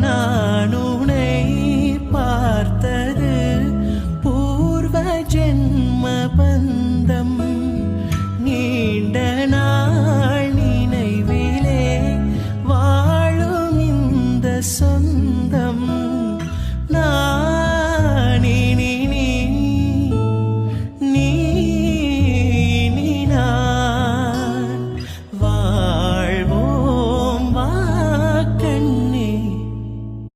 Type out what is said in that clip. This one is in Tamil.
நான் உன்னை பார்த்தது பூர்வ ஜென்ம பந்தம். நீண்ட நாள் நினைவிலே வாழும் இந்த சொந்தம்.